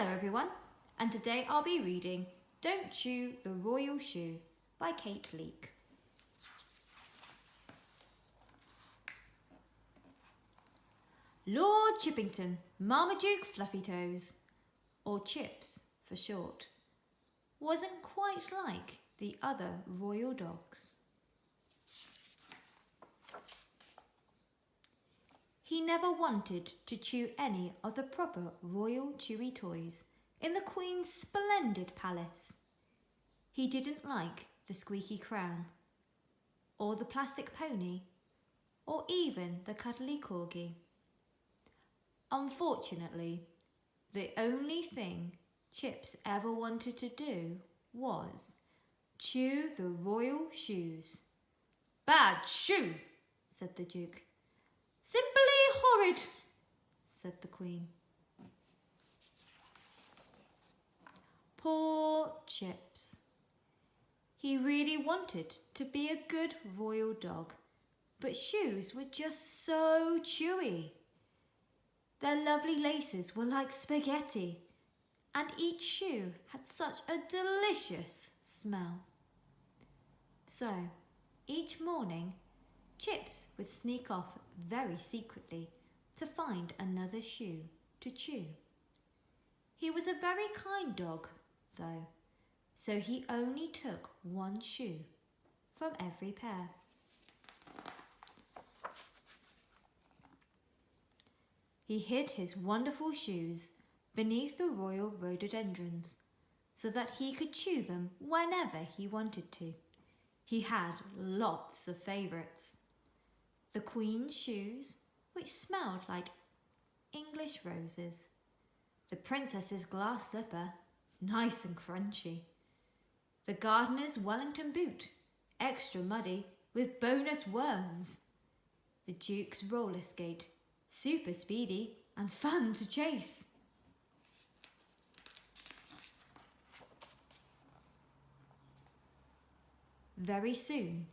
Hello everyone, and today I'll be reading Don't Chew the Royal Shoe by Kate Leake. Lord Chippington, Marmaduke Fluffytoes, or Chips for short, wasn't quite like the other royal dogs. He never wanted to chew any of the proper royal chewy toys in the Queen's splendid palace. He didn't like the squeaky crown, or the plastic pony, or even the cuddly corgi. Unfortunately, the only thing Chips ever wanted to do was chew the royal shoes. "Bad shoe," said the Duke. "Simply horrid," said the Queen. Poor Chips. He really wanted to be a good royal dog, but shoes were just so chewy. Their lovely laces were like spaghetti, and each shoe had such a delicious smell. So, each morning, Chips would sneak off very secretly to find another shoe to chew. He was a very kind dog, though, so he only took one shoe from every pair. He hid his wonderful shoes beneath the royal rhododendrons so that he could chew them whenever he wanted to. He had lots of favourites. The Queen's shoes, which smelled like English roses. The Princess's glass slipper, nice and crunchy. The gardener's Wellington boot, extra muddy with bonus worms. The Duke's roller skate, super speedy and fun to chase. Very soon,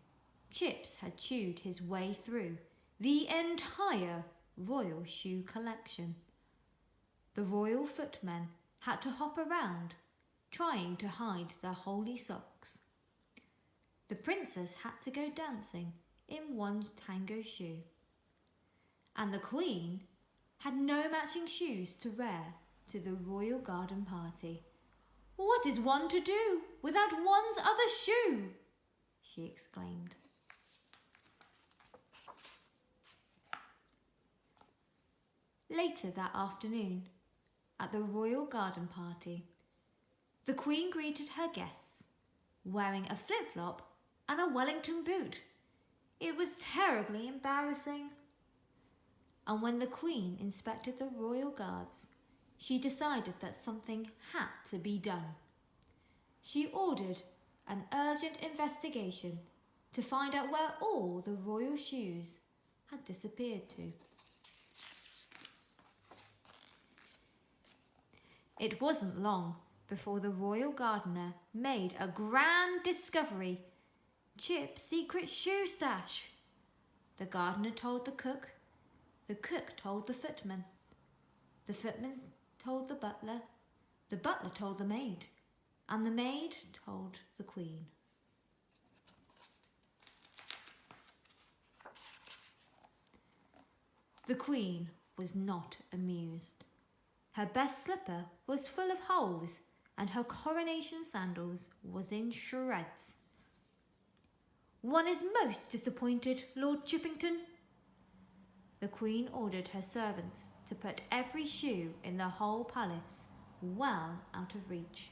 Chips had chewed his way through the entire royal shoe collection. The royal footmen had to hop around, trying to hide their holy socks. The princess had to go dancing in one tango shoe. And the Queen had no matching shoes to wear to the royal garden party. "What is one to do without one's other shoe?" she exclaimed. Later that afternoon, at the royal garden party, the Queen greeted her guests, wearing a flip-flop and a Wellington boot. It was terribly embarrassing. And when the Queen inspected the royal guards, she decided that something had to be done. She ordered an urgent investigation to find out where all the royal shoes had disappeared to. It wasn't long before the royal gardener made a grand discovery: Chip's secret shoe stash. The gardener told the cook told the footman told the butler told the maid, and the maid told the Queen. The Queen was not amused. Her best slipper was full of holes, and her coronation sandals was in shreds. "One is most disappointed, Lord Chippington." The Queen ordered her servants to put every shoe in the whole palace well out of reach.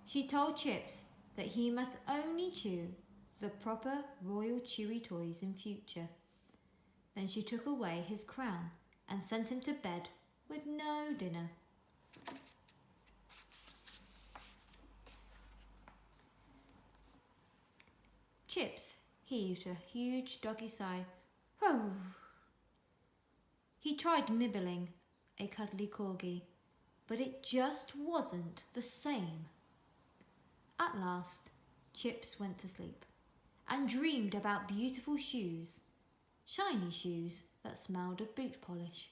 She told Chips that he must only chew the proper royal chewy toys in future. Then she took away his crown and sent him to bed with no dinner. Chips heaved a huge doggy sigh. "Oh!" He tried nibbling a cuddly corgi, but it just wasn't the same. At last, Chips went to sleep and dreamed about beautiful shoes, shiny shoes that smelled of boot polish,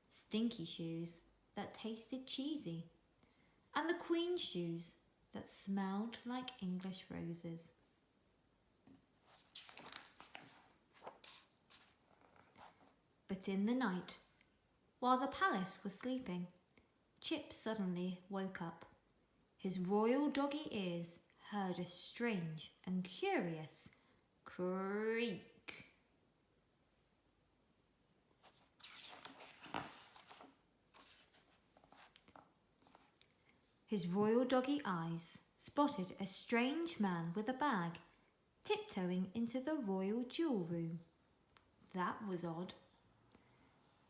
stinky shoes that tasted cheesy, and the Queen's shoes that smelled like English roses. But in the night, while the palace was sleeping, Chip suddenly woke up. His royal doggy ears heard a strange and curious creak. His royal doggy eyes spotted a strange man with a bag tiptoeing into the royal jewel room. That was odd.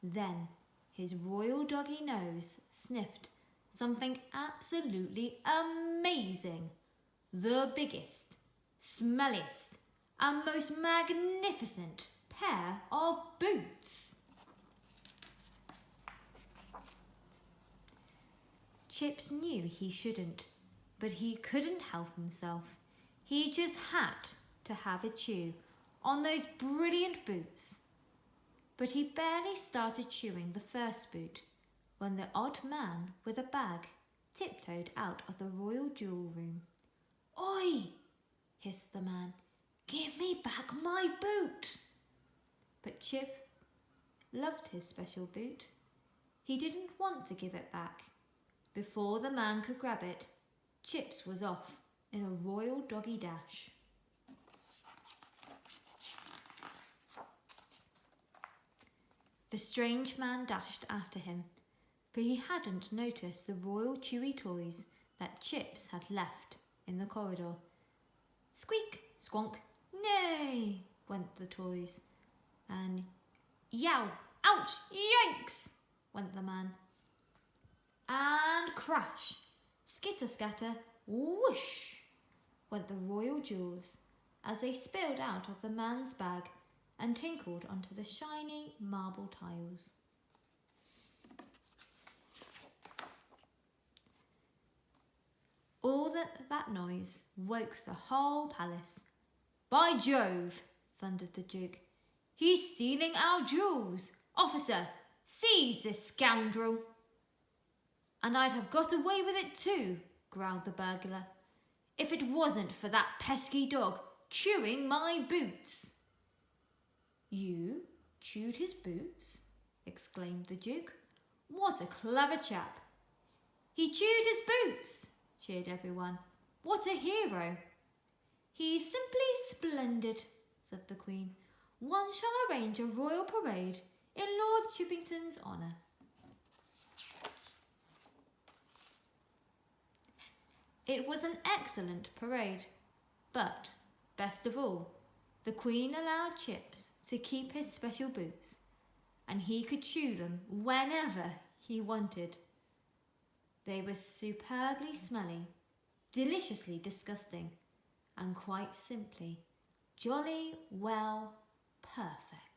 Then his royal doggy nose sniffed something absolutely amazing. The biggest, smelliest, and most magnificent pair of boots. Chips knew he shouldn't, but he couldn't help himself. He just had to have a chew on those brilliant boots. But he barely started chewing the first boot when the odd man with a bag tiptoed out of the royal jewel room. "Oi!" hissed the man. "Give me back my boot!" But Chip loved his special boot. He didn't want to give it back. Before the man could grab it, Chips was off in a royal doggy dash. The strange man dashed after him, but he hadn't noticed the royal chewy toys that Chips had left in the corridor. Squeak, squonk, nay, went the toys, and yow, ouch, yanks, went the man. And crash, skitter scatter, whoosh, went the royal jewels as they spilled out of the man's bag and tinkled onto the shiny marble tiles. All that noise woke the whole palace. "By Jove," thundered the Duke. "He's stealing our jewels! Officer, seize this scoundrel!" "And I'd have got away with it too," growled the burglar, "if it wasn't for that pesky dog chewing my boots." "You chewed his boots?" exclaimed the Duke. "What a clever chap!" "He chewed his boots!" cheered everyone. "What a hero!" "He's simply splendid," said the Queen. "One shall arrange a royal parade in Lord Chippington's honour." It was an excellent parade, but, best of all, the Queen allowed Chips to keep his special boots, and he could chew them whenever he wanted. They were superbly smelly, deliciously disgusting, and quite simply, jolly well perfect.